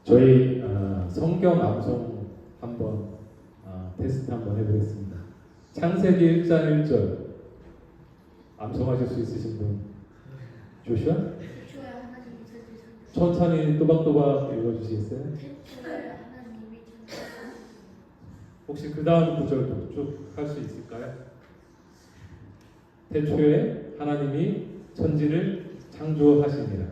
저희 성경 암송 한번 테스트 한번 해보겠습니다. 창세기 1장 1절 암송하실 수 있으신 분? 조슈아? 천천히 또박또박 읽어주시겠어요? 혹시 그 다음 구절도 쭉 할 수 있을까요? 태초에 하나님이 천지를 창조하시니라.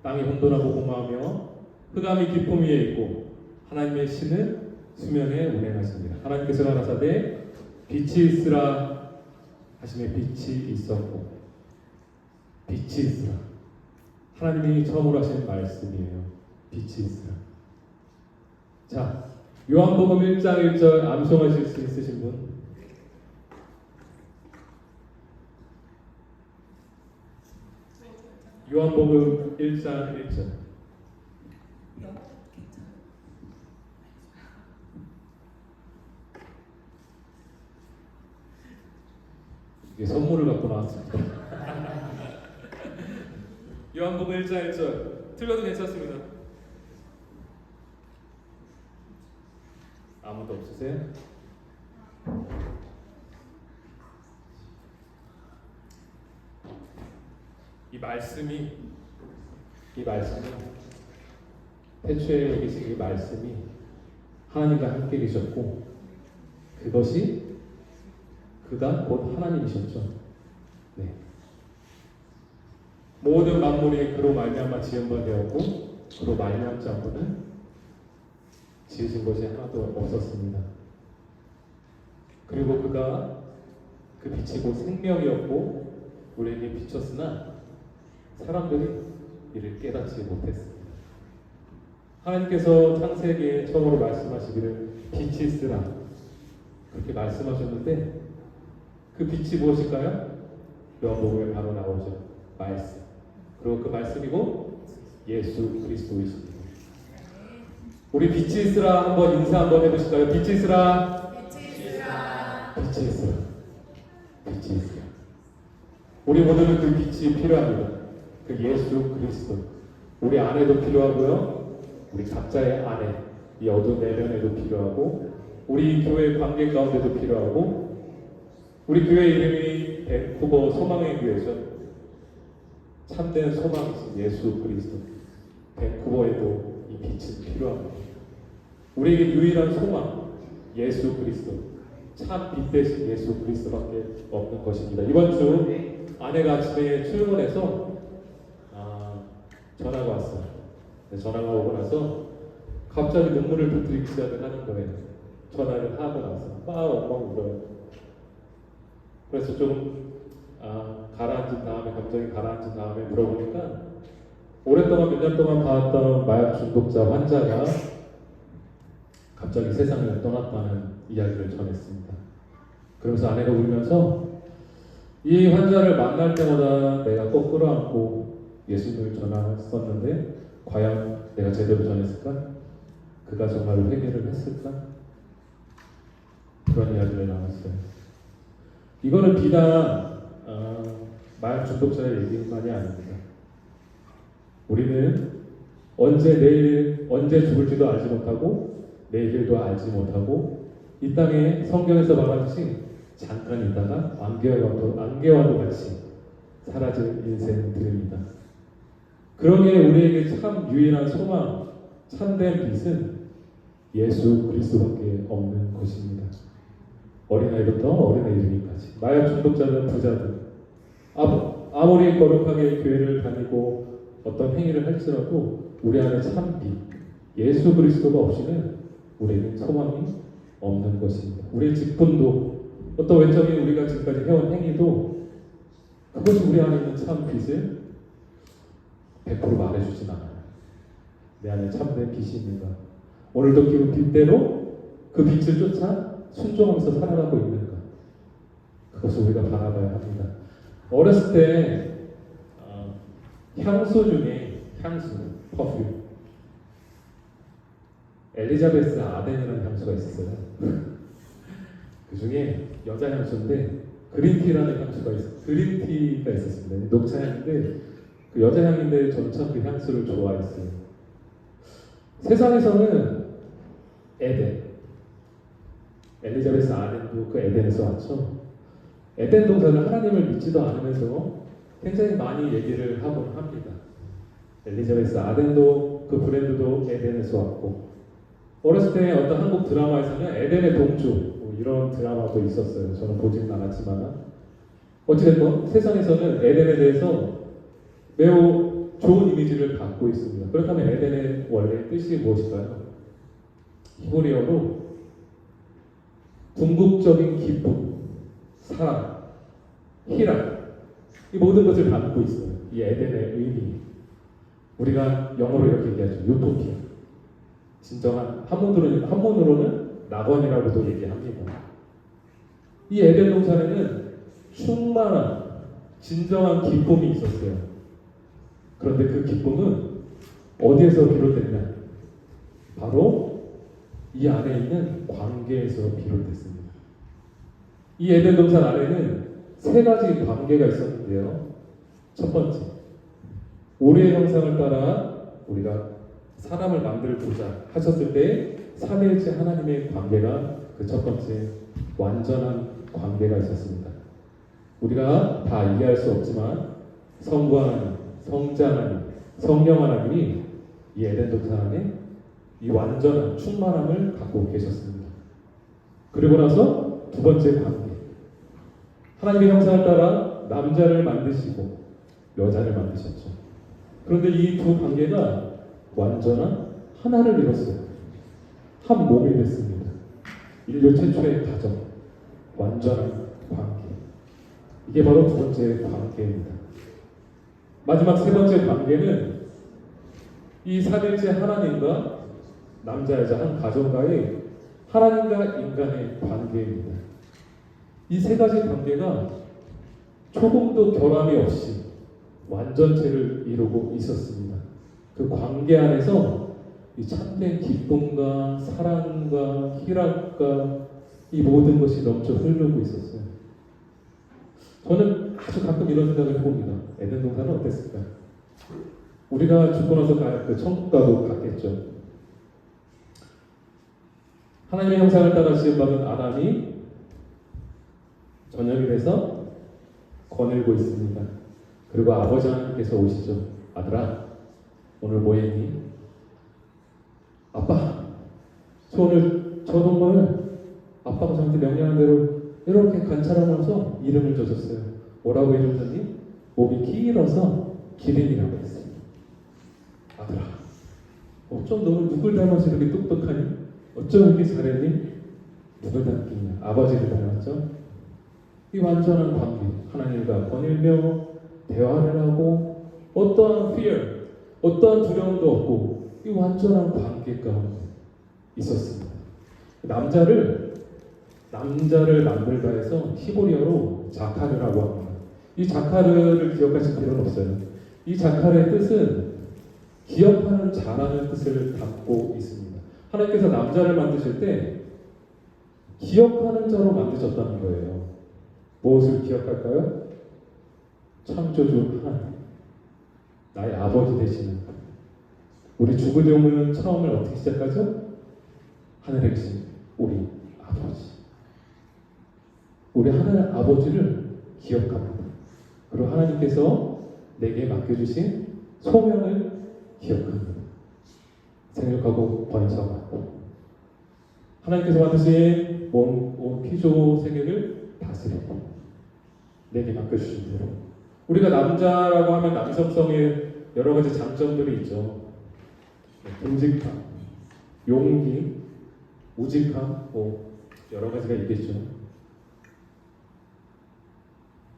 땅이 혼돈하고 공허하며 흑암이 깊음 위에 있고 하나님의 신은 수면에 운행하시니라. 하나님께서 가라사대 빛이 있으라 하시매 빛이 있었고, 빛이 있으라. 하나님이 처음으로 하신 말씀이에요. 빛이 있으라. 자, 요한복음 1장 1절 암송하실 수 있으신 분? 요한복음 1장 1절. 이게 선물을 갖고 나왔습니다. 요한복음 1장 1절. 틀려도 괜찮습니다. 아무도 없으세요? 이 말씀이 태초에 계신 이 말씀이 하나님과 함께 계셨고, 그가 곧 하나님이셨죠. 네. 모든 만물이 그로 말미암아 지은 바 되었고, 그로 말미암지 않고는 지으신 것이 하나도 없었습니다. 그리고 그가 그 빛이 곧 생명이었고 우리에게 비쳤으나 사람들이 이를 깨닫지 못했습니다. 하나님께서 창세기에 처음으로 말씀하시기를 빛이 있으라 그렇게 말씀하셨는데, 그 빛이 무엇일까요? 요한복음에 바로 나오죠. 말씀. 그리고 그 말씀이고 예수 그리스도이십니다. 우리 빛이 있으라 한번 인사 한번 해보실까요? 빛이 있으라. 빛이 있으라. 빛이 있으라. 우리 모두는 그 빛이 필요합니다. 그 예수 그리스도. 우리 안에도 필요하고요. 우리 각자의 안에, 이 어두운 내면에도 필요하고, 우리 교회 관계 가운데도 필요하고, 우리 교회 이름이 밴쿠버 소망의 교회죠. 참된 소망이신 예수 그리스도. 밴쿠버에도 이 빛은 필요합니다. 우리에게 유일한 소망, 예수 그리스도. 참 빛 대신 예수 그리스도밖에 없는 것입니다. 이번 주 아내가 아침에 출근해서 전화가 왔어요. 전화가 오고 나서 갑자기 눈물을 터뜨리기 시작을 하는 거예요. 전화를 하고 나서 엉엉 울어요. 그래서 좀 가라앉은 다음에, 감정이 가라앉은 다음에 물어보니까 오랫동안 몇 년 동안 봐왔던 마약 중독자 환자가 갑자기 세상을 떠났다는 이야기를 전했습니다. 그러면서 아내가 울면서 이 환자를 만날 때마다 내가 꼭 끌어안고 예수님을 전했었는데 과연 내가 제대로 전했을까? 그가 정말 회개를 했을까? 그런 이야기를 나눴어요. 이거는 비단 마약 중독자의 얘기만이 아닙니다. 우리는 언제 죽을지도 알지 못하고 내일도 알지 못하고 이 땅에 성경에서 말하듯이 잠깐 있다가 안개와도 같이 사라질 인생들입니다. 그러기에 우리에게 참 유일한 소망, 참된 빛은 예수 그리스도밖에 없는 것입니다. 어린아이부터 어린애 이르기까지, 마약 중독자든 부자든, 아무리 거룩하게 교회를 다니고 어떤 행위를 할지라도 우리 안에 참 빛, 예수 그리스도가 없이는 우리에게 소망이 없는 것입니다. 우리의 직분도, 어떤 외적인 우리가 지금까지 해온 행위도 그것이 우리 안에 있는 참 빛을 100% 말해주진 않아요. 내 안에 참된 빛이 있는가? 오늘도 그 빛대로 그 빛을 쫓아 순종하면서 살아가고 있는가? 그것을 우리가 바라봐야 합니다. 어렸을 때 향수 중에 퍼퓸, 엘리자베스 아덴이라는 향수가 있었어요. 그 중에 여자 향수인데 그린티라는 향수가 그린티가 있었습니다. 녹차 향인데 그 여자 향인데 저는 참 그 향수를 좋아했어요. 세상에서는 에덴, 엘리자베스 아덴도 그 에덴에서 왔죠. 에덴 동산은 하나님을 믿지도 않으면서 굉장히 많이 얘기를 하곤 합니다. 엘리자베스 아덴도 그 브랜드도 에덴에서 왔고, 어렸을 때 어떤 한국 드라마에서는 에덴의 동주 뭐 이런 드라마도 있었어요. 저는 보지는 않았지만 어찌됐건 세상에서는 에덴에 대해서 매우 좋은 이미지를 갖고 있습니다. 그렇다면 에덴의 원래 뜻이 무엇일까요? 히브리어로 궁극적인 기쁨, 사랑, 희락, 이 모든 것을 담고 있어요. 이 에덴의 의미. 우리가 영어로 이렇게 얘기하죠. 유토피아. 진정한 한문으로는 낙원이라고도 얘기합니다. 이 에덴 동산에는 충만한 진정한 기쁨이 있었어요. 그런데 그 기쁨은 어디에서 비롯됐냐? 바로 이 안에 있는 관계에서 비롯됐습니다. 이 에덴 동산 안에는 세 가지 관계가 있었는데요. 첫 번째, 우리의 형상을 따라 우리가 사람을 만들고자 하셨을 때 삼위일체 하나님의 관계가 그 첫 번째 완전한 관계가 있었습니다. 우리가 다 이해할 수 없지만 성부 하나님, 성자 하나님, 성령 하나님이 이 에덴 동산 안에 이 완전한 충만함을 갖고 계셨습니다. 그리고 나서 두 번째 관계, 하나님의 형상을 따라 남자를 만드시고 여자를 만드셨죠. 그런데 이 두 관계가 완전한 하나를 이뤘어요. 한 몸이 됐습니다. 인류 최초의 가정, 완전한 관계. 이게 바로 두 번째 관계입니다. 마지막 세 번째 관계는 이 삼일째 하나님과 남자 여자 한 가정과의 하나님과 인간의 관계입니다. 이 세 가지 관계가 조금도 결함이 없이 완전체를 이루고 있었습니다. 그 관계 안에서 이 참된 기쁨과 사랑과 희락과 이 모든 것이 넘쳐 흐르고 있었어요. 저는 아주 가끔 이런 생각을 해봅니다. 에덴 동산은 어땠을까? 우리가 죽고 나서 그 천국 가도 갔겠죠. 하나님의 형상을 따라 지음받은 아담이 저녁이 돼서 거닐고 있습니다. 그리고 아버지 하나님께서 오시죠. 아들아, 오늘 뭐 했니? 아빠, 저 정말 아빠가 저한테 명령한 대로 이렇게 관찰하면서 이름을 줬었어요. 뭐라고 이름 줬니? 몸이 길어서 기린이라고 했어요. 아들아, 어쩜 너는 누굴 닮아서 이렇게 똑똑하니? 어쩜 이렇게 잘했니? 누굴 닮았냐? 아버지를 닮았죠? 이 완전한 관계, 하나님과 거닐며 대화를 하고 어떠한 fear, 어떠한 두려움도 없고 이 완전한 관계 가운데 있었습니다. 남자를 만들다 해서 히브리어로 자카르라고 합니다. 이 자카르를 기억하실 필요는 없어요. 이 자카르의 뜻은 기억하는 자라는 뜻을 담고 있습니다. 하나님께서 남자를 만드실 때 기억하는 자로 만드셨다는 거예요. 무엇을 기억할까요? 창조주 하나님, 나의 아버지 되시는 우리 죽을 경우는 처음을 어떻게 시작하죠? 하늘에 계신 우리 아버지, 우리 하늘 아버지를 기억합니다. 그리고 하나님께서 내게 맡겨주신 소명을 기억합니다. 생육하고 번성하고 하나님께서 만드신 온 피조 세계를 다스리고 내게 맡겨주신 대로 우리가 남자라고 하면 남성성의 여러 가지 장점들이 있죠. 듬직함, 용기, 우직함, 뭐 여러 가지가 있겠죠.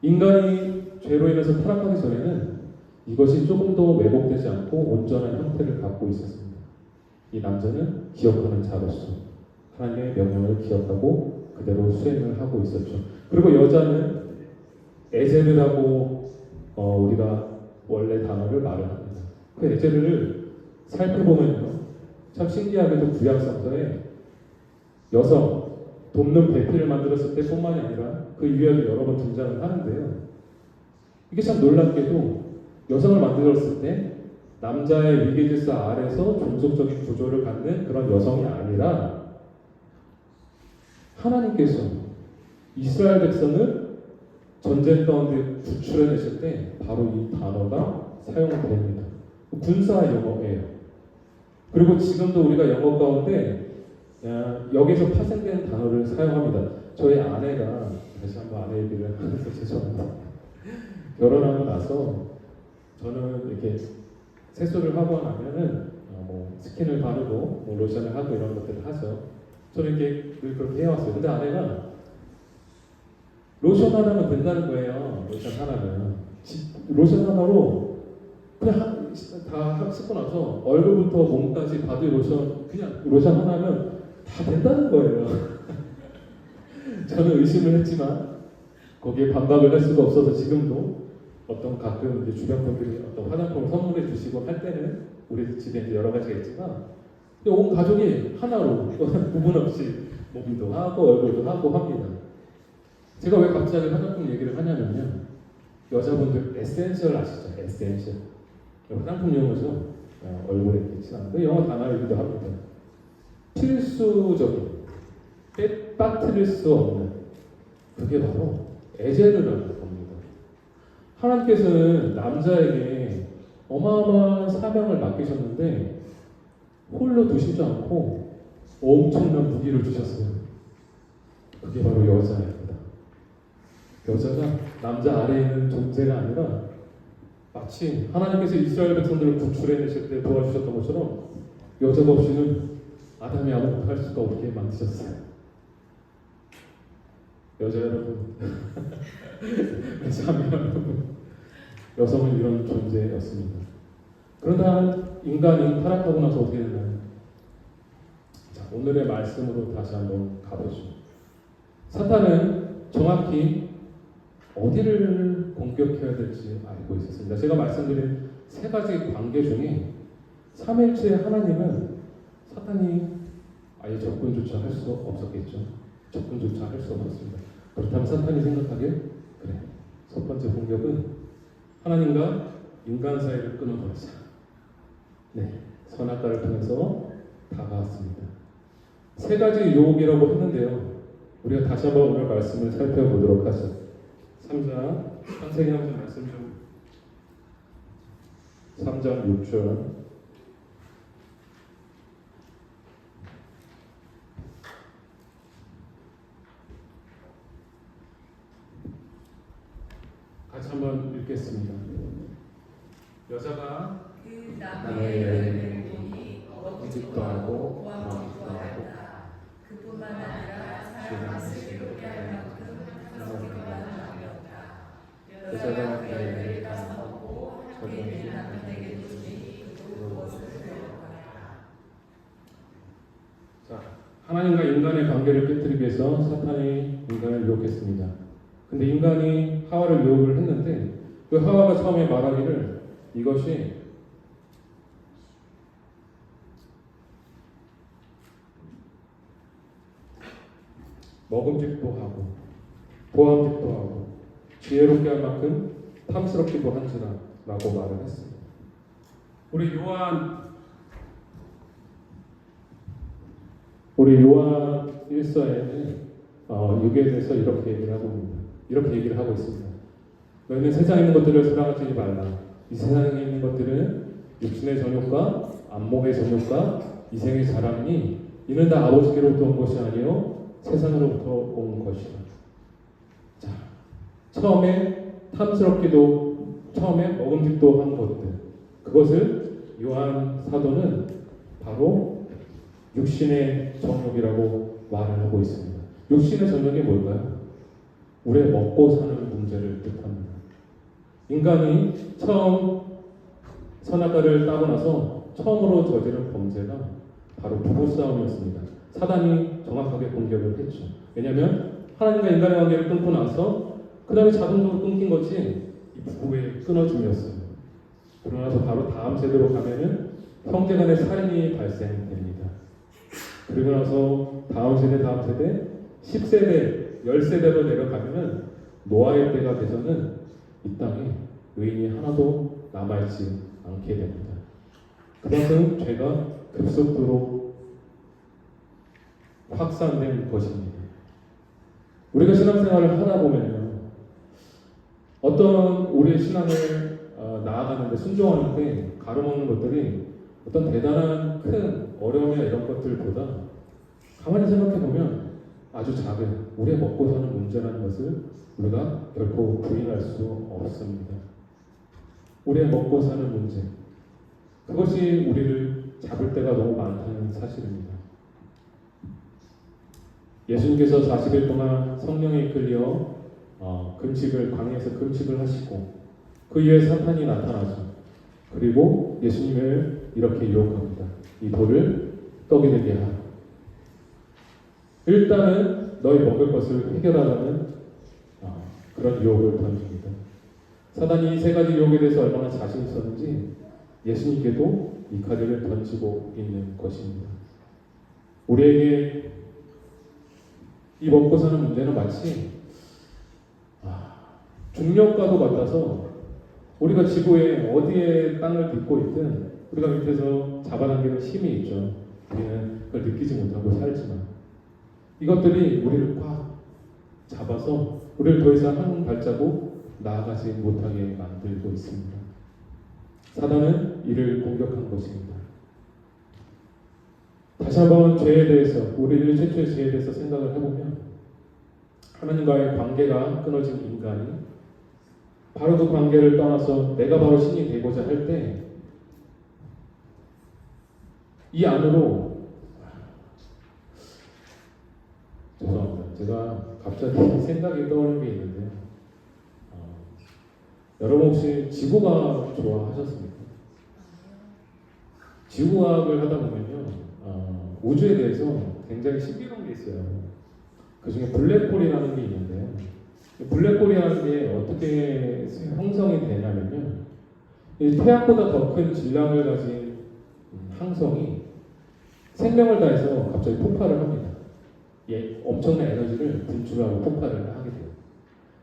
인간이 죄로 인해서 타락하기 전에는 이것이 조금 더 왜곡되지 않고 온전한 형태를 갖고 있었습니다. 이 남자는 기억하는 자로서 하나님의 명령을 기억하고 그대로 수행을 하고 있었죠. 그리고 여자는 에제르라고 우리가 원래 단어를 말을 합니다. 그 에제르를 살펴보면요, 참 신기하게도 구약성서에 여성 돕는 배필을 만들었을 때뿐만이 아니라 그 이외에도 여러 번 등장을 하는데요. 이게 참 놀랍게도 여성을 만들었을 때 남자의 위계질서 아래서 종속적인 구조를 갖는 그런 여성이 아니라 하나님께서 이스라엘 백성을 전쟁 가운데 구출해내실 때 바로 이 단어가 사용됩니다. 군사 용어예요. 그리고 지금도 우리가 영어 가운데 여기서 파생된 단어를 사용합니다. 저희 아내가 다시 한번 아내 얘기를 하면서 죄송합니다. 결혼하고 나서 저는 이렇게 세수를 하고 나면은 뭐 스킨을 바르고 뭐 로션을 하고 이런 것들을 하죠. 저는 이렇게 늘 그렇게 해왔어요. 근데 아내가 로션 하나면 된다는 거예요. 로션 하나면 로션 하나로 그냥 다 씻고 나서 얼굴부터 몸까지 바디 로션 그냥 로션 하나면 다 된다는 거예요. 저는 의심을 했지만 거기에 반박을 할 수가 없어서 지금도 어떤 가끔 이제 주변 분들이 어떤 화장품을 선물해 주시고 할 때는 우리 집에 이제 여러 가지가 있지만 온 가족이 하나로 구분 없이 몸도 하고 얼굴도 하고 합니다. 제가 왜 갑자기 화장품 얘기를 하냐면요. 여자분들 에센셜 아시죠? 에센셜. 화장품 용어죠. 얼굴에 이렇게 칠하는 그 영어 단어이기도 합니다. 필수적인, 빠뜨릴 수 없는 그게 바로 에제르라는 겁니다. 하나님께서는 남자에게 어마어마한 사명을 맡기셨는데 홀로 두시지 않고 엄청난 무기를 주셨어요. 그게 바로 여자입니다. 여자가 남자 아래에 있는 존재가 아니라 마치 하나님께서 이스라엘 백성들을 구출해내실 때 도와주셨던 것처럼 여자가 없이는 아담이 아무것도 할 수가 없게 만드셨어요. 여자 여러분, 우리 자매 여러분, 여성은 이런 존재였습니다. 그러다 인간이 타락하고 나서 어떻게 되나요? 자, 오늘의 말씀으로 다시 한번 가보죠. 사탄은 정확히 어디를 공격해야 될지 알고 있었습니다. 제가 말씀드린 세 가지 관계 중에 삼일째 하나님은 사탄이 아예 접근조차 할 수 없었겠죠. 접근조차 할 수 없었습니다. 그렇다면 사탄이 생각하길 그래. 첫 번째 공격은 하나님과 인간 사이를 끊어버리자. 네, 선악과를 통해서 다가왔습니다. 세 가지 유혹이라고 했는데요. 우리가 다시 한번 오늘 말씀을 살펴보도록 하죠. 3장 창세기 한번 말씀 좀 3장 6절 같이 한번 읽겠습니다. 여자가 그 나무의 열매를 보니 먹지도 하고 구하기도 하였다. 그뿐만 아니라 사람을 슬기롭게 할 만큼 탐스럽기도 하는 나무였다. 여자가 그 열매를 따서 먹고 함께 있는 남편에게 주니 그도 그것을 배워가라. 자, 하나님과 인간의 관계를 깨뜨리기 위해서 사탄이 인간을 유혹했습니다. 근데 인간이 하와를 유혹을 했는데 그 하와가 처음에 말하기를 이것이 먹음직도 하고 보암직도 하고 지혜롭게 할 만큼 탐스럽기도 한지라 라고 말을 했습니다. 우리 요한 1서에는 여기에 대해서 이렇게 얘기를 하고 있습니다. 이렇게 얘기를 하고 있습니다. 너희는 세상에 있는 것들을 사랑하지 말라. 이 세상에 있는 것들은 육신의 정욕과 안목의 정욕과 이생의 자랑이니 이는 다 아버지께로부터 온 것이 아니요 세상으로부터 온 것이다. 자, 처음에 먹음직도 한 것들, 그것을 요한 사도는 바로 육신의 정욕이라고 말을 하고 있습니다. 육신의 정욕이 뭘까요? 우리의 먹고 사는 문제를 뜻합니다. 인간이 처음 선악과를 따고 나서 처음으로 저지른 범죄가 바로 부부싸움이었습니다. 사단이 정확하게 공격을 했죠. 왜냐하면 하나님과 인간의 관계를 끊고 나서 그 다음에 자동적으로 끊긴 것이 이 부부의 끊어짐이었어요. 그러나서 바로 다음 세대로 가면은 형제간의 살인이 발생됩니다. 그리고 나서 다음 세대, 10세대, 10세대로 내려가면은 노아의 때가 돼서는 이 땅에 의인이 하나도 남아있지 않게 됩니다. 그만큼 죄가 급속도로 확산된 것입니다. 우리가 신앙생활을 하다 보면요, 어떤 우리의 신앙을 나아가는데 순종하는데 가로막는 것들이 어떤 대단한 큰 어려움이나 이런 것들보다 가만히 생각해 보면 아주 작은 우리의 먹고 사는 문제라는 것을 우리가 결코 부인할 수 없습니다. 우리의 먹고 사는 문제, 그것이 우리를 잡을 때가 너무 많다는 사실입니다. 예수님께서 40일 동안 성령에 이끌려 광야에서 금식을 하시고 그 이후에 사탄이 나타나죠. 그리고 예수님을 이렇게 유혹합니다. 이 돌을 떡이 되게 하라. 일단은 너희 먹을 것을 해결하라는 그런 유혹을 던집니다. 사단이 이 세 가지 유혹에 대해서 얼마나 자신 있었는지 예수님께도 이 카드를 던지고 있는 것입니다. 우리에게 이 먹고 사는 문제는 마치 중력과도 같아서 우리가 지구에 어디에 땅을 딛고 있든 우리가 밑에서 잡아당기는 힘이 있죠. 우리는 그걸 느끼지 못하고 살지만 이것들이 우리를 꽉 잡아서 우리를 더 이상 한 발자국 나아가지 못하게 만들고 있습니다. 사단은 이를 공격한 것입니다. 다시 한번 죄에 대해서, 우리 인류 최초의 죄에 대해서 생각을 해보면 하나님과의 관계가 끊어진 인간이 바로 그 관계를 떠나서 내가 바로 신이 되고자 할 때 이 안으로, 죄송합니다. 제가 갑자기 생각이 떠오르는 게 있는데 여러분 혹시 지구과학 좋아하셨습니까? 지구과학을 하다 보면요, 우주에 대해서 굉장히 신비로운 게 있어요. 그 중에 블랙홀이라는 게 있는데요. 블랙홀이라는 게 어떻게 형성이 되냐면요, 이 태양보다 더 큰 질량을 가진 항성이 생명을 다해서 갑자기 폭발을 합니다. 엄청난 에너지를 분출하고 폭발을 하게 돼요.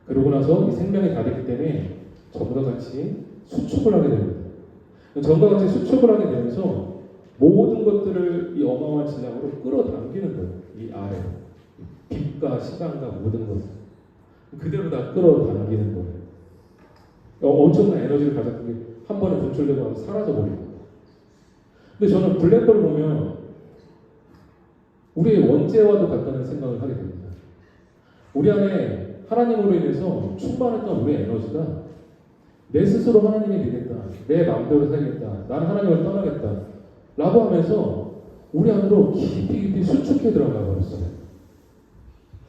그러고 나서 이 생명이 다 됐기 때문에 전부 다 같이 수축을 하게 됩니다. 전과 같이 수축을 하게 되면서 모든 것들을 이 어마어마한 질량으로 끌어당기는 거예요. 이 아래로. 빛과 시간과 모든 것을 그대로 다 끌어당기는 거예요. 엄청난 에너지를 가졌던 게 한 번에 분출되고 나서 사라져버립니다. 근데 저는 블랙홀을 보면 우리의 원죄와도 같다는 생각을 하게 됩니다. 우리 안에 하나님으로 인해서 충만했던 우리의 에너지가 내 스스로 하나님이 되겠다, 내 마음대로 살겠다, 나는 하나님을 떠나겠다 라고 하면서 우리 안으로 깊이 수축해 들어가 버렸어요.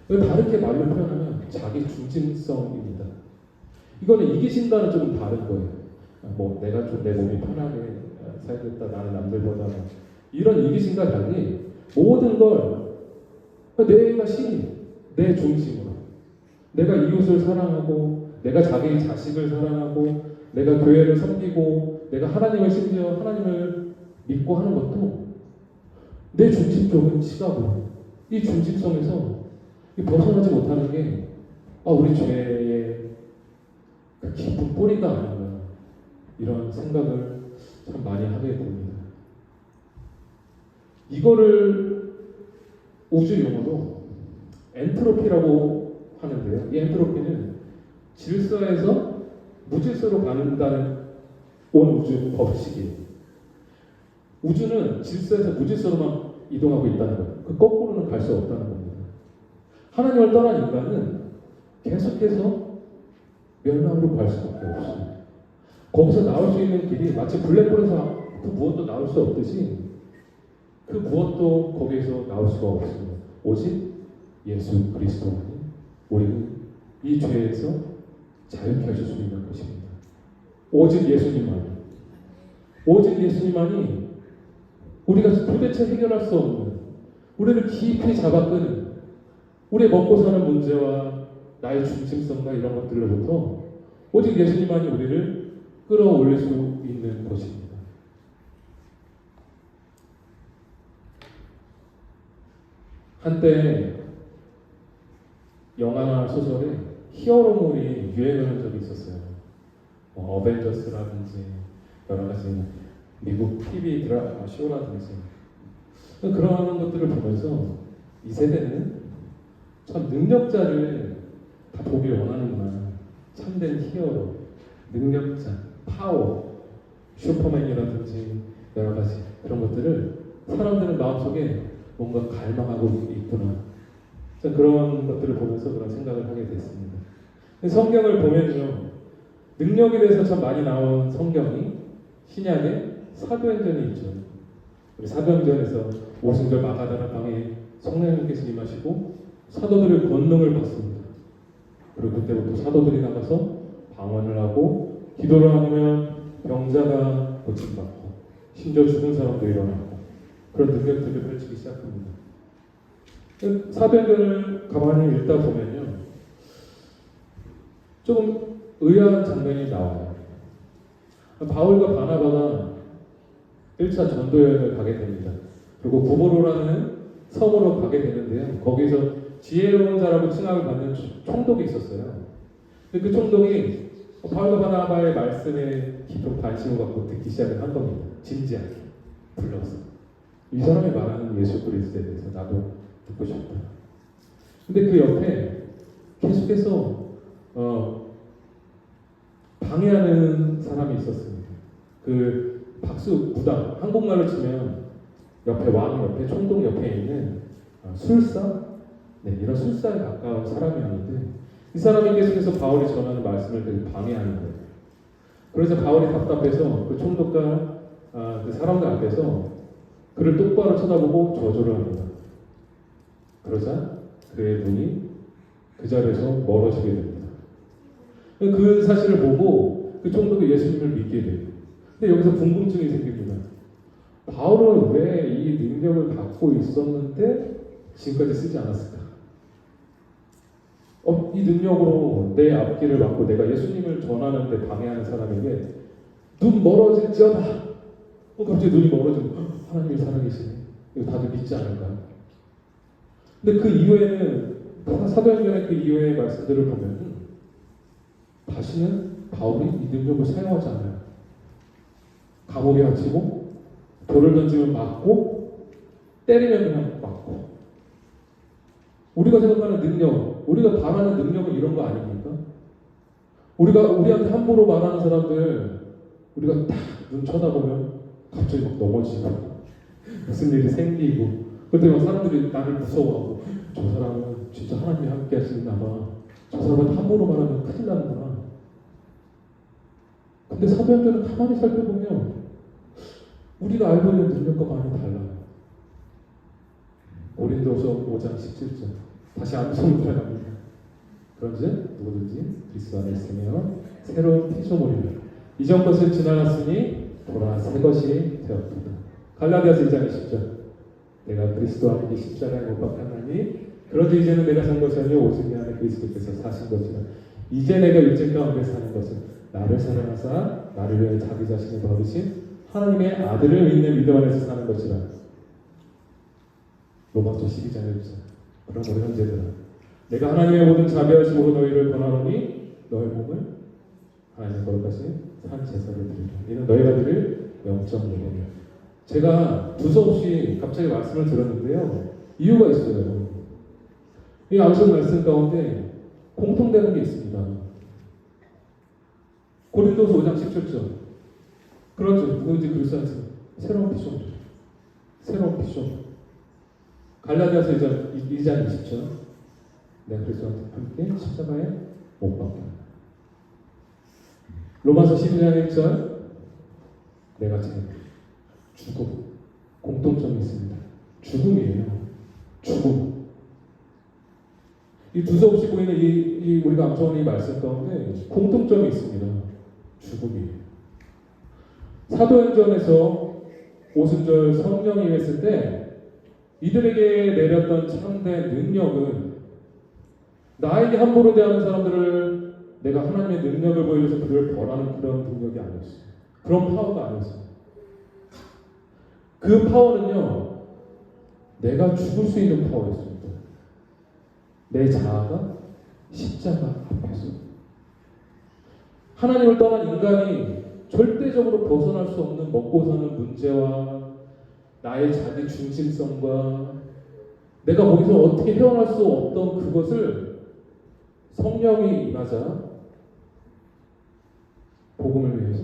다르게 말로 표현하면 자기 중심성입니다. 이거는 이기심과는 조금 다른 거예요. 내가 좀 내 몸이 편하게 살겠다, 나는 남들보다 이런 이기심과 달리 모든 걸 내가 신이, 내 중심으로, 내가 이웃을 사랑하고, 내가 자기 자식을 사랑하고, 내가 교회를 섬기고, 내가 하나님을 심지어 하나님을 믿고 하는 것도 내 중심적인 시각으로, 이 중심성에서 벗어나지 못하는 게 우리 죄의 그 깊은 뿌리가 아닌가, 이런 생각을 참 많이 하게 됩니다. 이거를 우주 용어로 엔트로피라고 하는데요. 이 엔트로피는 질서에서 무질서로 가는다는 온 우주 법칙이에요. 우주는 질서에서 무질서로만 이동하고 있다는 거예요. 그 거꾸로는 갈 수 없다는 겁니다. 하나님을 떠난 인간은 계속해서 멸망으로 갈 수밖에 없어요. 거기서 나올 수 있는 길이 마치 블랙홀에서 그 무엇도 나올 수 없듯이 그 무엇도 거기에서 나올 수가 없습니다. 오직 예수 그리스도만이 우리는 이 죄에서 자유케 하실 수 있는 것입니다. 오직 예수님만이, 오직 예수님만이 우리가 도대체 해결할 수 없는, 우리를 깊이 잡아끄는 우리의 먹고 사는 문제와 나의 중심성과 이런 것들로부터 오직 예수님만이 우리를 끌어올릴 수 있는 것입니다. 한때 영화 소설에 히어로물이 유행을 한 적이 있었어요. 어벤져스라든지 여러 가지 미국 TV 드라마 쇼라든지 그런 것들을 보면서 이 세대는 참 능력자를 다 보길 원하는구나. 참된 히어로, 능력자, 파워, 슈퍼맨이라든지 여러 가지 그런 것들을 사람들은 마음속에 뭔가 갈망하고 있구나. 그런 것들을 보면서 그런 생각을 하게 됐습니다. 성경을 보면요, 능력에 대해서 참 많이 나온 성경이 신약에 사도행전이 있죠. 우리 사도행전에서 오순절 마가다나 방에 성령님께서 임하시고 사도들의 권능을 받습니다. 그리고 그때부터 사도들이 나가서 방언을 하고 기도를 하면 병자가 고침받고 심지어 죽은 사람도 일어나고 그런 능력들을 펼치기 시작합니다. 사도행전을 가만히 읽다 보면요, 조금 의아한 장면이 나와요. 바울과 바나바가 1차 전도 여행을 가게 됩니다. 그리고 구보로라는 섬으로 가게 되는데요. 거기서 지혜로운 자라고 칭함을 받는 총독이 있었어요. 근데 그 총독이 바울과 바나바의 말씀에 깊은 관심을 갖고 듣기 시작을 한 겁니다. 진지하게 불러서 이 사람이 말하는 예수 그리스도에 대해서 나도 듣고 싶다. 근데 그 옆에 계속해서 방해하는 사람이 있었습니다. 그 박수 무당, 한국말로 치면 옆에 왕 옆에 총독 옆에 있는 술사, 네, 이런 술사에 가까운 사람이었는데 이 사람이 계속해서 바울이 전하는 말씀을 되게 방해하는 거예요. 그래서 바울이 답답해서 그 총독과 그 사람들 앞에서 그를 똑바로 쳐다보고 저주를 합니다. 그러자 그의 눈이 그 자리에서 멀어지게 됩니다. 그 사실을 보고 그 총독이 예수님을 믿게 돼요. 근데 여기서 궁금증이 생깁니다. 바울은 왜 이 능력을 갖고 있었는데 지금까지 쓰지 않았을까? 이 능력으로 내 앞길을 막고 내가 예수님을 전하는데 방해하는 사람에게 눈 멀어질지어다. 갑자기 눈이 멀어지고 하나님이 살아계시네. 이거 다들 믿지 않을까요? 근데 그 이후에는 사도행전의 그 이후의 말씀들을 보면 다시는 바울이 이 능력을 사용하지 않아요. 감옥에 갇히고 돌을 던지면 맞고 때리면 그냥 맞고. 우리가 생각하는 능력, 우리가 바라는 능력은 이런 거 아닙니까? 우리한테 함부로 말하는 사람들 우리가 딱 눈 쳐다보면 갑자기 막 넘어지고 무슨 일이 생기고 그때 막 사람들이 나를 무서워하고 저 사람은 진짜 하나님이 함께 하시나 봐. 저 사람은 함부로 말하면 큰일 나는구나. 근데 사도행전을 가만히 살펴보면 우리가 알고 있는 능력과 많이 달라요. 고린도서 5장 17절 다시 암송을 따라갑니다. 그런즉 누구든지 그리스도 안에 있으면 새로운 피조물이라 이전 것은 지나갔으니 돌아 새 것이 되었도다. 갈라디아서 1장 20절 내가 그리스도 안에 십자가에 못 박혔나니 그런데 이제는 내가 산 것이 아니요 오직 내 안에 그리스도께서 사신 것이라 이제 내가 육체 가운데 사는 것은 나를 사랑하사 나를 위해 자기 자신을 버리신 하나님의 아들을 믿는 믿음 안에서 사는 것이라. 로마서 12장 1절 그럼 우리 형제들아 내가 하나님의 모든 자비하심으로 너희를 권하노니 너희 몸을 하나님의 거룩하신 산 제사를 드리라. 이는 너희가 드릴 영적 예배니라. 제가 두서없이 갑자기 말씀을 들었는데요. 이유가 있어요. 이 암송 말씀 가운데 공통되는 게 있습니다. 고린도서 5장 17절 그렇죠. 누구든지 그리스도 안에서 새로운 피조물. 새로운 피조물. 갈라디아서 2장 20절 내가 그리스도와 함께 십자가에 못 박혔다. 로마서 12장 1절 내가 제 죽음 공통점이 있습니다. 죽음이에요. 죽음. 이 두서없이 보이는 이 우리가 암송하는 이 말씀 가운데 공통점이 있습니다. 죽음이에요. 사도행전에서 오순절 성령이 임했을 때 이들에게 내렸던 참된 능력은 나에게 함부로 대하는 사람들을 내가 하나님의 능력을 보여줘서 그를 벌하는 그런 능력이 아니었어요. 그런 파워가 아니었어요. 그 파워는요, 내가 죽을 수 있는 파워였습니다. 내 자아가 십자가 앞에서 하나님을 떠난 인간이 절대적으로 벗어날 수 없는 먹고 사는 문제와 나의 자기 중심성과 내가 거기서 어떻게 헤어날 수 없던 그것을 성령이 임하자 복음을 위해서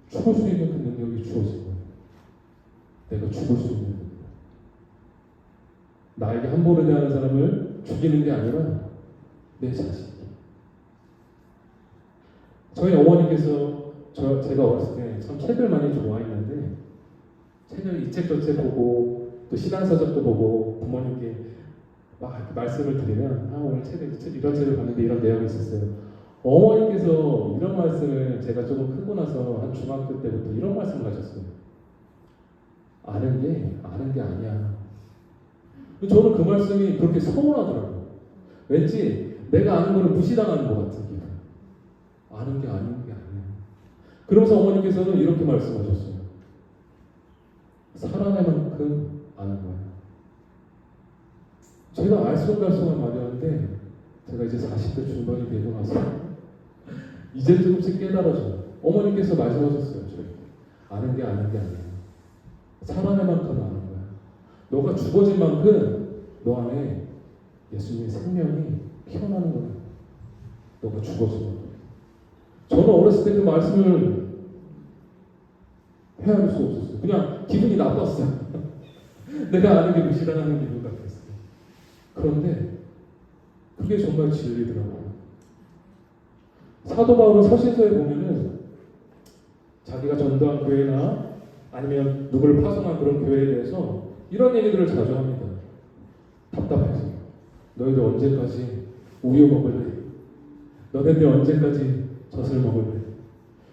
죽을 수 있는 그 능력이 주어진 거예요. 내가 죽을 수 있는 능력. 나에게 함부로 대하는 사람을 죽이는 게 아니라 내 자신. 저희 어머니께서 제가 어렸을 때 참 책을 많이 좋아했는데 책을 이 책 저 책 보고 또 신앙서적도 보고 부모님께 막 이렇게 말씀을 드리면 오늘 이런 책을 봤는데 이런 내용이 있었어요. 어머니께서 이런 말씀을 제가 조금 크고 나서 한 중학교 때부터 이런 말씀을 하셨어요. 아는 게 아니야. 저는 그 말씀이 그렇게 서운하더라고요. 왠지 내가 아는 거를 무시당하는 것 같은 기분. 아는 게 아닌 게 아니야. 그러면서 어머니께서는 이렇게 말씀하셨어요. 살아낼 만큼 아는 거야. 제가 알쏭달쏭한 말이었는데 제가 이제 40대 중반이 되고 나서 이제 조금씩 깨달아져요. 어머니께서 말씀하셨어요. 저에게. 아는 게 아니야. 살아낼 만큼 아는 거야. 너가 죽어진 만큼 너 안에 예수님의 생명이 피어나는 거야. 너가 죽어진 만큼. 저는 어렸을 때 그 말씀을 헤아릴 수 없었어요. 그냥 기분이 나빴어요. 내가 아는 게 무시당하는 기분 같았어요. 그런데 그게 정말 진리더라고요. 사도 바울은 서신서에 보면은 자기가 전도한 교회나 아니면 누구를 파송한 그런 교회에 대해서 이런 얘기들을 자주 합니다. 답답해서 너희들 언제까지 우유 먹을래? 너네들 언제까지 젖을 먹을래?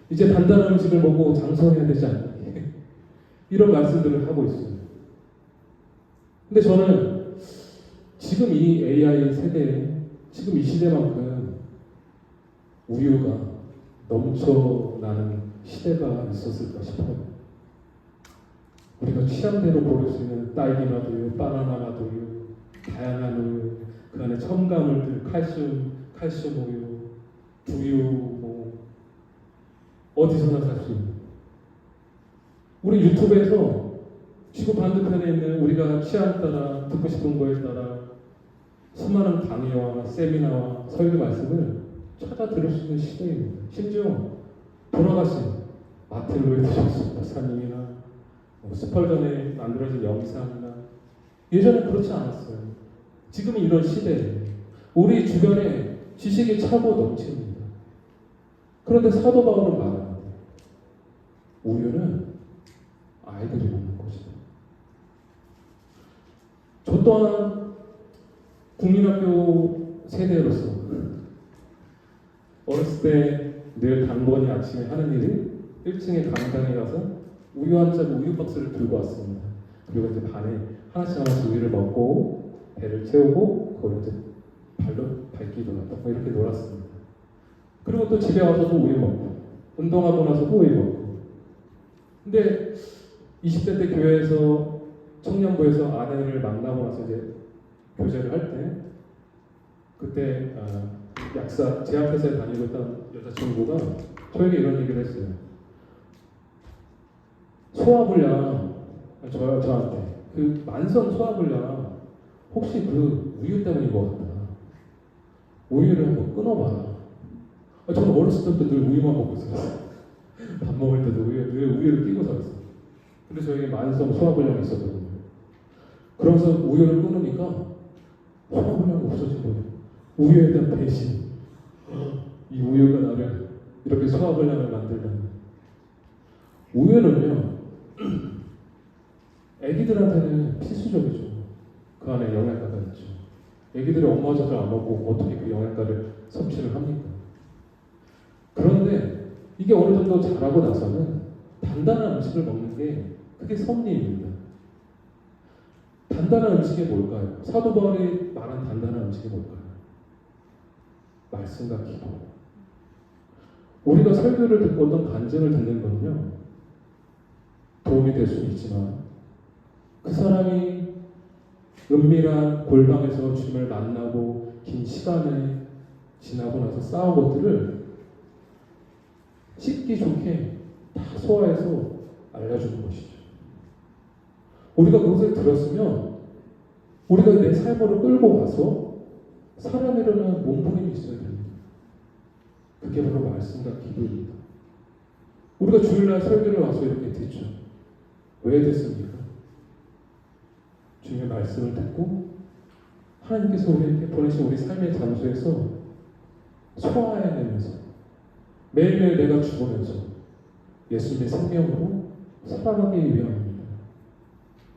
이제 단단한 음식을 먹고 장성해야 되지 않니? 이런 말씀들을 하고 있어요. 근데 저는 지금 이 AI 세대에 지금 이 시대만큼 우유가 넘쳐나는 시대가 있었을까 싶어요. 우리가 취향대로 고를 수 있는 딸기맛 우유, 바나나맛 우유, 다양한 우유, 그 안에 첨가물들, 칼슘 우유, 두유, 어디서나 살 수 있는. 우리 유튜브에서 지구 반대편에 있는 우리가 취향 따라 듣고 싶은 거에 따라 수많은 강의와 세미나와 설교 말씀을 찾아 들을 수 있는 시대입니다. 심지어 돌아가신 마틴 루이드 존스 박사님이나 스펄전에 만들어진 영상이나 예전에 그렇지 않았어요. 지금은 이런 시대에 우리 주변에 지식이 차고 넘칩니다. 그런데 사도 바울은 말합니다. 우유는 아이들이 먹는 것이다. 저 또한 국민학교 세대로서 어렸을 때 늘 당번이 아침에 하는 일이 1층에 강당에 가서 우유 한 잔 우유 박스를 들고 왔습니다. 그리고 이제 반에 하나씩 우유를 먹고 배를 채우고 그걸 이제 발로 밟기도 하고 이렇게 놀았습니다. 그리고 또 집에 와서도 우유 먹고 운동하고 나서도 우유 먹고. 근데 20대 때 교회에서 청년부에서 아내를 만나고 나서 이제 교제를 할 때 그때 약사 제약회사에 다니고 있던 여자친구가 저에게 이런 얘기를 했어요. 소화불량 저한테 그 만성 소화불량 혹시 그 우유 때문인 것 같다. 우유를 한번 끊어봐라. 저는 어렸을 때부터 늘 우유만 먹고 있었어요. 밥 먹을 때도 우유를 끼고 살았어요. 근데 저에게 만성 소화불량이 있었거든요. 그러면서 우유를 끊으니까 소화불량이 없어진 거예요. 우유에 대한 배신. 이 우유가 나를 이렇게 소화불량을 만들다니. 우유는요, 애기들한테는 필수적이죠. 그 안에 영양가가 있죠. 애기들이 엄마 젖을 안 먹고 어떻게 그 영양가를 섭취를 합니까? 그런데 이게 어느 정도 자라고 나서는 단단한 음식을 먹는 게 그게 섭리입니다. 단단한 음식이 뭘까요? 사도 바울이 말한 단단한 음식이 뭘까요? 말씀과 기도. 우리가 설교를 듣고 어떤 간증을 듣는 건요, 도움이 될 수는 있지만 그 사람이 은밀한 골방에서 주님을 만나고 긴 시간을 지나고 나서 쌓은 것들을 씻기 좋게 다 소화해서 알려주는 것이죠. 우리가 그것을 들었으면 우리가 내 삶으로 끌고 와서 살아내려는 몸부림이 있어야 됩니다. 그게 바로 말씀과 기도입니다. 우리가 주일날 설교를 와서 이렇게 듣죠. 왜 듣습니까? 주님의 말씀을 듣고 하나님께서 우리에게 보내신 우리 삶의 장소에서 소화해내면서 매일매일 내가 죽으면서 예수님의 생명으로 살아가기 위함입니다.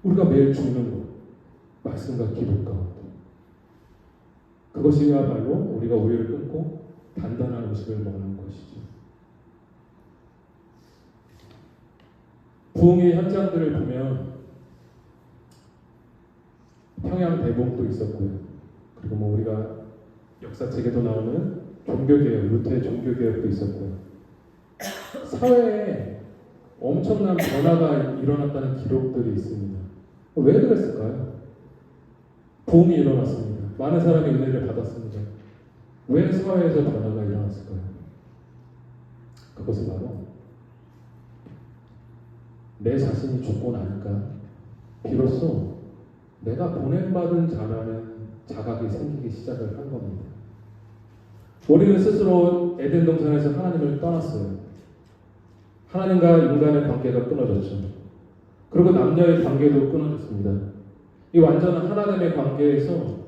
우리가 매일 죽는 것, 말씀과 기도 가운데 그것이야말로 우리가 우리를 끊고 단단한 음식을 먹는 것이죠. 부흥의 현장들을 보면 평양 대봉도 있었고요. 그리고 뭐 우리가 역사책에도 나오는 종교개혁, 루터의 종교개혁도 있었고요. 사회에 엄청난 변화가 일어났다는 기록들이 있습니다. 왜 그랬을까요? 부흥이 일어났습니다. 많은 사람이 은혜를 받았습니다. 왜 사회에서 변화가 일어났을까요? 그것은 바로 내 자신이 죽고 나니까 비로소 내가 보냄받은 자라는 자각이 생기기 시작을 한 겁니다. 우리는 스스로 에덴 동산에서 하나님을 떠났어요. 하나님과 인간의 관계가 끊어졌죠. 그리고 남녀의 관계도 끊어졌습니다. 이 완전한 하나님의 관계에서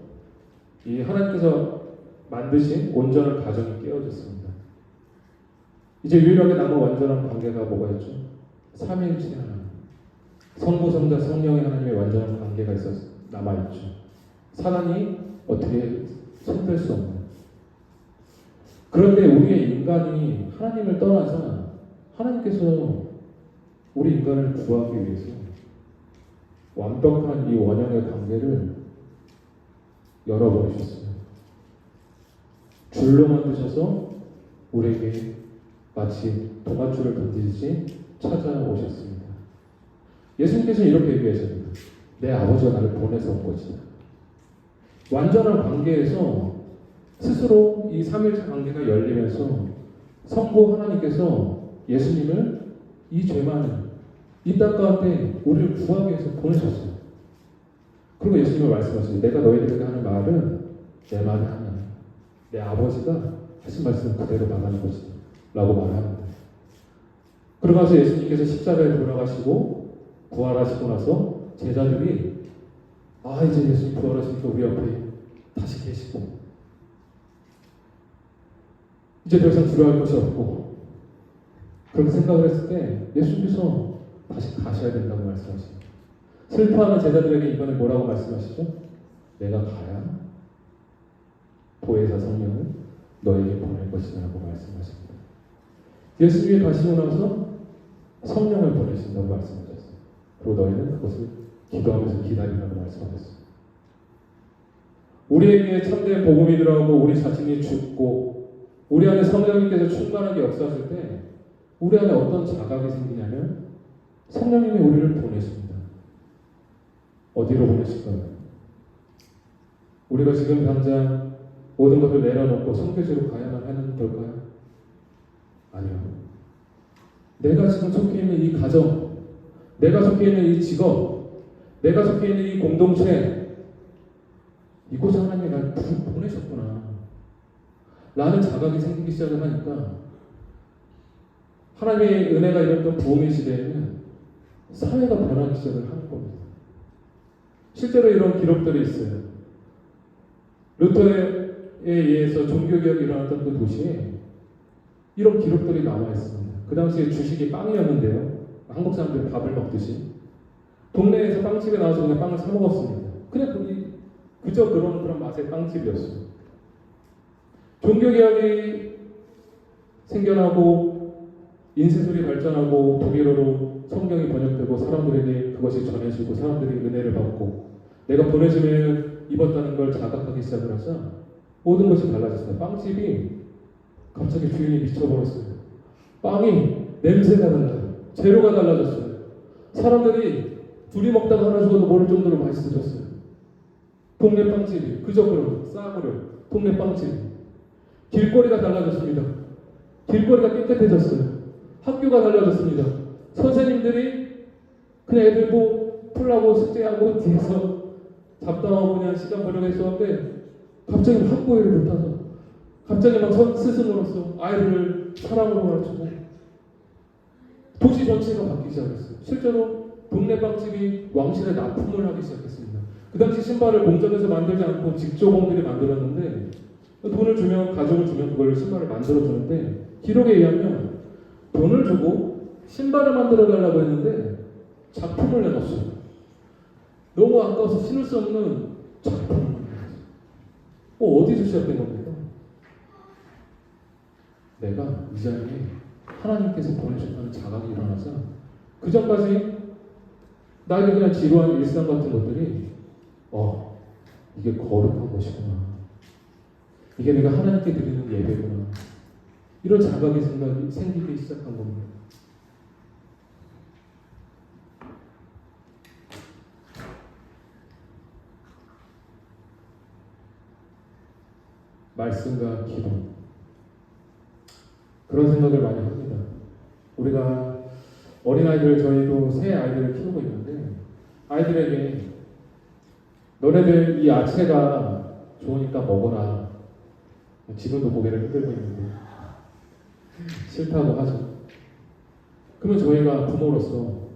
이 하나님께서 만드신 온전한 가정이 깨어졌습니다. 이제 유일하게 남은 완전한 관계가 뭐가 있죠? 삼위일체 하나님, 성부, 성자, 성령의 하나님의 완전한 관계가 있어서 남아있죠. 사단이 어떻게 손댈 수 없는. 그런데 우리의 인간이 하나님을 떠나서 하나님께서 우리 인간을 구하기 위해서 완벽한 이 원형의 관계를 열어버리셨어요. 줄로 만드셔서 우리에게 마치 동아줄을 던지듯이 찾아오셨습니다. 예수님께서 이렇게 얘기하십니다. 내 아버지가 나를 보내서 온 것이다. 완전한 관계에서 스스로 이 삼일체 관계가 열리면서 성부 하나님께서 예수님을 이 죄 많은 이 땅 가운데 우리를 구하기 위해서 보내셨어요. 그리고 예수님을 말씀하시죠. 내가 너희들에게 하는 말은 내 말이 하나, 내 아버지가 하신 말씀을 그대로 말하는 것이다 라고 말합니다. 그러고 나서 예수님께서 십자가에 돌아가시고 부활하시고 나서 제자들이 이제 예수님 부활하시니까 우리 앞에 다시 계시고 이제 더 이상 두려워할 것이 없고 그렇게 생각을 했을 때 예수님께서 다시 가셔야 된다고 말씀하십니다. 슬퍼하는 제자들에게 이번에 뭐라고 말씀하시죠? 내가 가야 보혜사 성령을 너에게 보낼 것이라고 말씀하십니다. 예수님이 가시고 나서 성령을 보내신다고 말씀하셨어요. 그리고 너희는 그것을 기도하면서 기다리라고 말씀하셨어요. 우리에게 참된 복음이 들어가고 우리 자신이 죽고 우리 안에 성령님께서 충만하게 역사하실 때 우리 안에 어떤 자각이 생기냐면 성령님이 우리를 보내십니다. 어디로 보내실까요? 우리가 지금 당장 모든 것을 내려놓고 성교지로 가야만 하는 걸까요? 아니요. 내가 지금 속해 있는 이 가정, 내가 속해 있는 이 직업, 내가 속해 있는 이 공동체, 이곳에 하나님이 날 보내셨구나 라는 자각이 생기기 시작을 하니까 하나님의 은혜가 이뤘던 부흥의 시대에는 사회가 변하기 시작을 하는 겁니다. 실제로 이런 기록들이 있어요. 루터에 의해서 종교개혁이 일어났던 그 도시에 이런 기록들이 남아 있습니다. 그 당시에 주식이 빵이었는데요. 한국 사람들이 밥을 먹듯이 동네에서 빵집에 나와서 그냥 빵을 사 먹었습니다. 그냥 그저 그런 맛의 빵집이었어요. 종교개혁이 생겨나고 인쇄술이 발전하고 독일어로 성경이 번역되고 사람들에게 그것이 전해지고 사람들이 은혜를 받고 내가 보내심을 입었다는 걸 자각하기 시작을 하자 모든 것이 달라졌어요. 빵집이 갑자기 주인이 미쳐버렸어요. 빵이 냄새가 달라요. 재료가 달라졌어요. 사람들이 둘이 먹다가 하나 죽어도 모를 정도로 맛있어졌어요. 동네 빵집이 그저 그런 싸구려 동네 빵집. 길거리가 달라졌습니다. 길거리가 깨끗해졌어요. 학교가 달라졌습니다. 선생님들이 그냥 애들 풀라고 숙제하고 뒤에서 잡담하고 그냥 시간 보내고 있었는데 갑자기 학교에 붙어서 갑자기 막 스승으로서 아이들을 사랑으로 가르치고 도시 전체가 바뀌기 시작했어요. 실제로 동네 빵집이 왕실의 납품을 하기 시작했습니다. 그 당시 신발을 공장에서 만들지 않고 직조공들이 만들었는데 돈을 주면 가족을 주면 그걸 신발을 만들어 주는데 기록에 의하면 돈을 주고 신발을 만들어 달라고 했는데 작품을 내놨어요. 너무 아까워서 신을 수 없는 작품을 내놨어요. 어디서 시작된 겁니까? 내가 이 자리에 하나님께서 보내셨다는 자각이 일어나서 그 전까지 나에게 그냥 지루한 일상 같은 것들이 이게 거룩한 것이구나. 이게 내가 하나님께 드리는 예배구나. 이런 자각의 생각이 생기기 시작한 겁니다. 말씀과 기도. 그런 생각을 많이 합니다. 우리가 어린아이들, 저희도 새 아이들을 키우고 있는데 아이들에게 너네들 이 야채가 좋으니까 먹어라. 지금도 고개를 흔들고 있는데 싫다고 하죠. 그러면 저희가 부모로서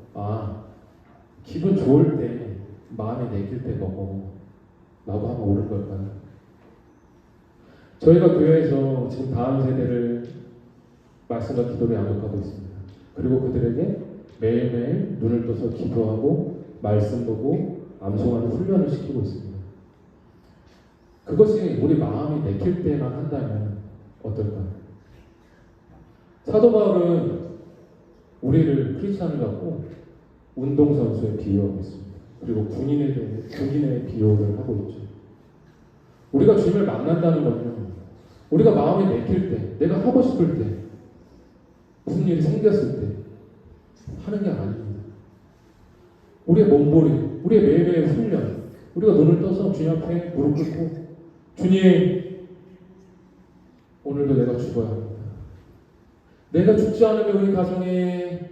기분 좋을 때, 마음이 내킬 때 먹어 라고 하면 옳은 걸까요? 저희가 교회에서 지금 다음 세대를 말씀과 기도를 양육하고 있습니다. 그리고 그들에게 매일매일 눈을 떠서 기도하고 말씀 보고 암송하는 훈련을 시키고 있습니다. 그것이 우리 마음이 내킬 때만 한다면 어떨까요? 사도 바울은 우리를 크리스찬을 갖고 운동선수에 비유하고 있습니다. 그리고 군인에 비유를 하고 있죠. 우리가 주님을 만난다는 건요, 우리가 마음이 내킬 때, 내가 하고 싶을 때, 무슨 일이 생겼을 때 하는 게 아닙니다. 우리의 몸부림, 우리의 매일매일 훈련, 우리가 눈을 떠서 주님 앞에 무릎 꿇고 주님, 오늘도 내가 죽어야 합니다. 내가 죽지 않으면 우리 가정에,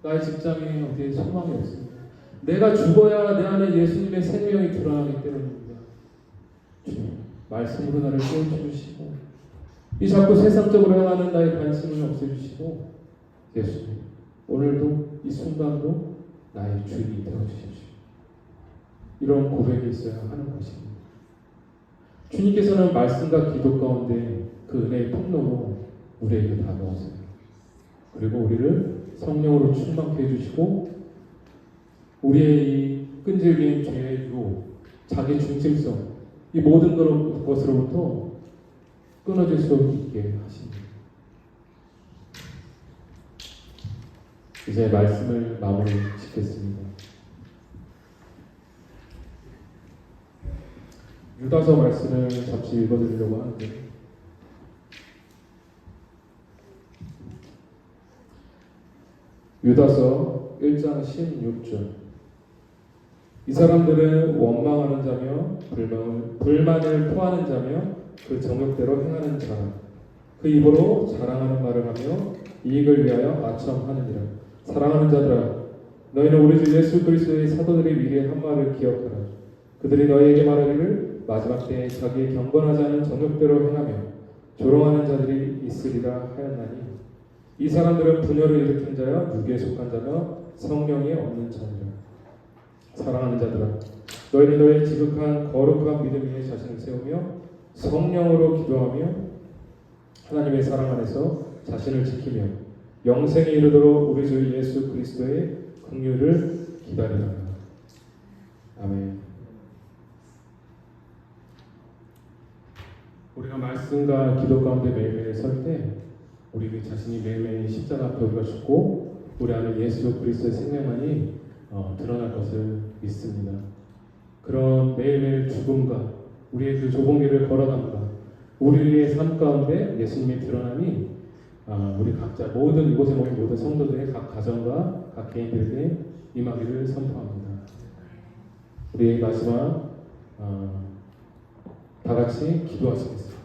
나의 직장에 어디에 소망이 없습니다. 내가 죽어야 내 안에 예수님의 생명이 드러나기 때문입니다. 주님, 말씀으로 나를 깨워주시고 이 자꾸 세상적으로 향하는 나의 관심을 없애주시고 예수님, 오늘도 이 순간도 나의 주인이 되어주십시오. 이런 고백이 있어야 하는 것입니다. 주님께서는 말씀과 기도 가운데 그 은혜의 통로로 우리에게 다가오세요. 그리고 우리를 성령으로 충만케 해주시고 우리의 이 끈질긴 죄의 유혹, 자기 중심성, 이 모든 것으로부터 끊어질 수 있게 하십니다. 이제 말씀을 마무리 짓겠습니다. 유다서 말씀을 잠시 읽어드리려고 하는데 유다서 1장 16절 이 사람들은 원망하는 자며 불만을 토하는 자며 그 정욕대로 행하는 자라 그 입으로 자랑하는 말을 하며 이익을 위하여 아첨하느니라. 사랑하는 자들아, 너희는 우리 주 예수 그리스도의 사도들이 미리 한 말을 기억하라. 그들이 너희에게 말하기를 마지막 때에 자기의 경건하지 않은 정욕대로 행하며 조롱하는 자들이 있으리라 하였나니 이 사람들은 분열을 일으킨 자여 육에 속한 자며 성령이 없는 자니라. 사랑하는 자들아, 너희는 너희의 지극한 거룩한 믿음 위에 자신을 세우며 성령으로 기도하며 하나님의 사랑 안에서 자신을 지키며 영생에 이르도록 우리 주 예수 그리스도의 긍휼을 기다리라. 아멘. 우리가 말씀과 기도 가운데 매일매일 설 때 우리 자신이 매일매일 십자가 앞에 우리가 죽고 우리 안에 예수 그리스도의 생명만이 드러날 것을 믿습니다. 그런 매일매일 죽음과 우리의 그 좁은 길을 걸어간다. 우리의 삶 가운데 예수님의 드러남이 우리 각자 모든 이곳에 모인 모든 성도들의 각 가정과 각 개인들에게 임하기를 선포합니다. 우리의 마지막 다 같이 기도하시겠습니다.